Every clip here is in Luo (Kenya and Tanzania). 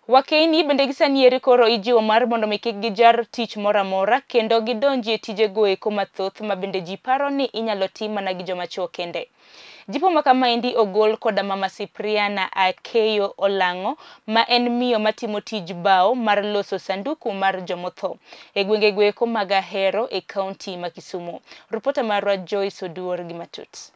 Wakeyni bende gisanieri koro ijiwo mar mondo kik gijar tich mora kendo gidonje tije goeko mathoth ma bende ji paro ni inyalo tim mana gi joma chuo kende. Jipo makamaendi ogol koda mama Cyprina Akeyo Olang'o maen Miyo Matimo Tij Bao mar loso sanduku mar joma othoo e gwenge goeko mag Ahero e kaunti ma Kisumu. Ripota marwa oduor gi matut.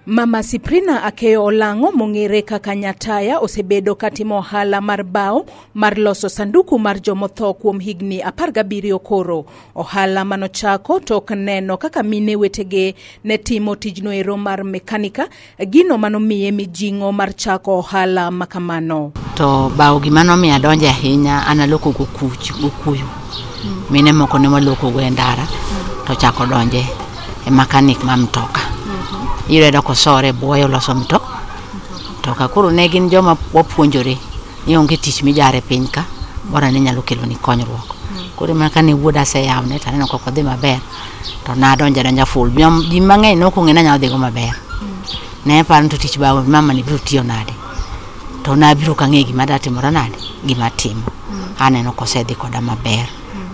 Mama Cyprina Akeyo Olang'o mong'ere kaka Nyataya osebedo katimo ohala mar bao mar loso sanduku mar joma othoo kuom higni 17 koro. Ohala manochako tok neno kaka mine wetege ne timo tijno ero mar mekanika, gino manomiye mijing'o mar chako ohala makamano. To bao gimano miya donje ahinya analoko gokuyo. Mine moko ne waloko go endara to chako donje e mekanik ma mtoka. Iyudo kosore buoyo loso mtoka koro ne gin joma wapuonjore ni onge tich mijare piny ka bora ni nyalo kelo ni konyruok. Koro maka ni wuoda se yawne taneno koko dhi maber to na donja full ji mang'eny no kong'e na nyalo dhi go maber. Ne paro to tich bao mama ni biro tiyo nade to na biro kang'e gima datimora nade gima timo. Aneno kosedhi koda maber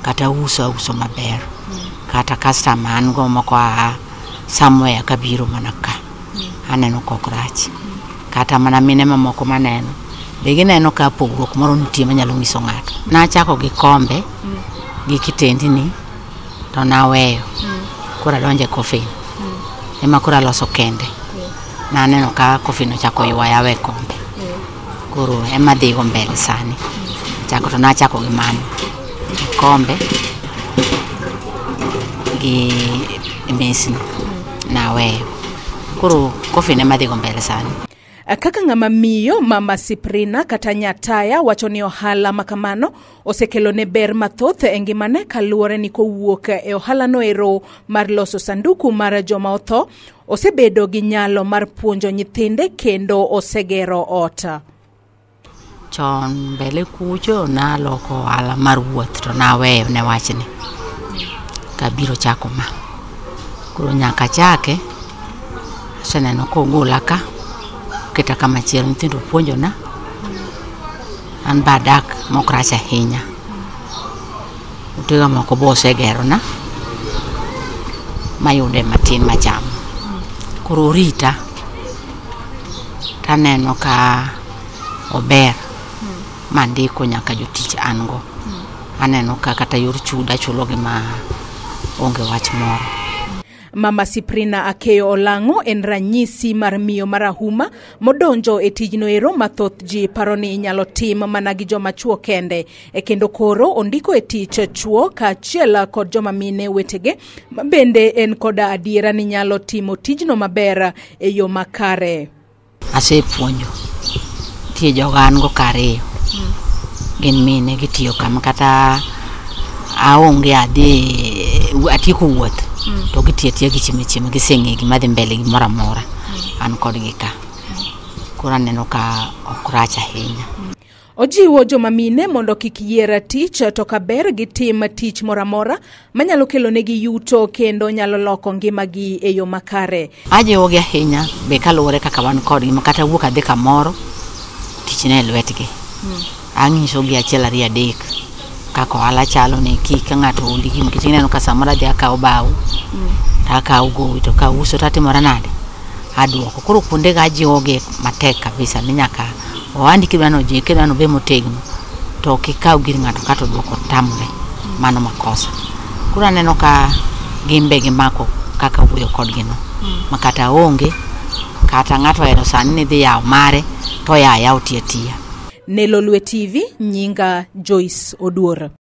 kata uso maber kata customer an go moko somewhere kabiro manaka aneno kokrach kata mana mine mamoko maneno bege neno ka pogruok moro nitie manyalo nyiso ng'ato. Na chako gi kombe gi kitendini to na weyo kora donje Coffins ema kora loso kende na neno ka Coffins chako ywaya we kombe koro ema dhi go mbele sani chako to na chako gi mano kombe gi mesini na weyo koro Coffins ema dhi go mbele sani. Kaka ng'ama miyo mama Cyprina kata Nyataya wacho ni ohala makamano osekelo ne ber mathoth e ngimane kaluwore ni kowuok e ohala no ero mar loso sanduku mar joma othoo osebedo gi nyalo mar puonjo nyithinde kendo osegero ota. Chon mbele kucho na loko ohala mar wuoth to na weyo ne wachni kabiro chako ma koro nyaka chake aseneno kogola ka kita kama chielo nyithindo puonjona an badak mokracha ahinya utega moko bosegero na mayude matin macham koro rita taneno ka ober mandiko nyaka jotich ango aneno ka kata yor chuda chulo gi ma onge wach moro. Mama Cyprina Akeyo Olang'o en ranyisi mar miyo marahuma modonjo e tijno ero mathoth ji paroni inyalo tim mana gi joma chuo kende kendo koro ondiko e tich chuo kaachiel kod joma mine wetege bende en koda adiera ni nyalo timo tijno maber e yo makare. Asepuonjo tie jogan go kare gin mine gitiyo kama kata aonge atieko wuoth to gitiyo gi chime giseng'e gima dhi mbele gi mora an kod gi ka koro aneno ka okrach ahinya. Ojiwo joma mine mondo kik yiera tich to kaber gi tim tich mora manyalo kelo negi yuto kendo nyalo loko ngimagi e yo makare. Ajiwo gi ahinya be kaluwore kaka wan kod gi kata wuok adhi kamoro tich ne lwetgi. Ang'iso gi achiel ariyo adek kako ala chalo ne kika ng'ato oligi mkitineno ka samara dia ka bao taka ugo to ka uso tatimora nade aduoko koro kunde gajiwo ge matek kabisa ni nyaka oandi kidwano je kidwano be motegno to kikaw gir ng'ato kato duoko tamre mano makosa koro aneno ka gimbe gi mako kaka wuyo kodgi no makata onge kata ng'ato ero sani ni dhi yaw mare to yaw tiya. Ne Lolwe TV, nyinga Joyce Oduor.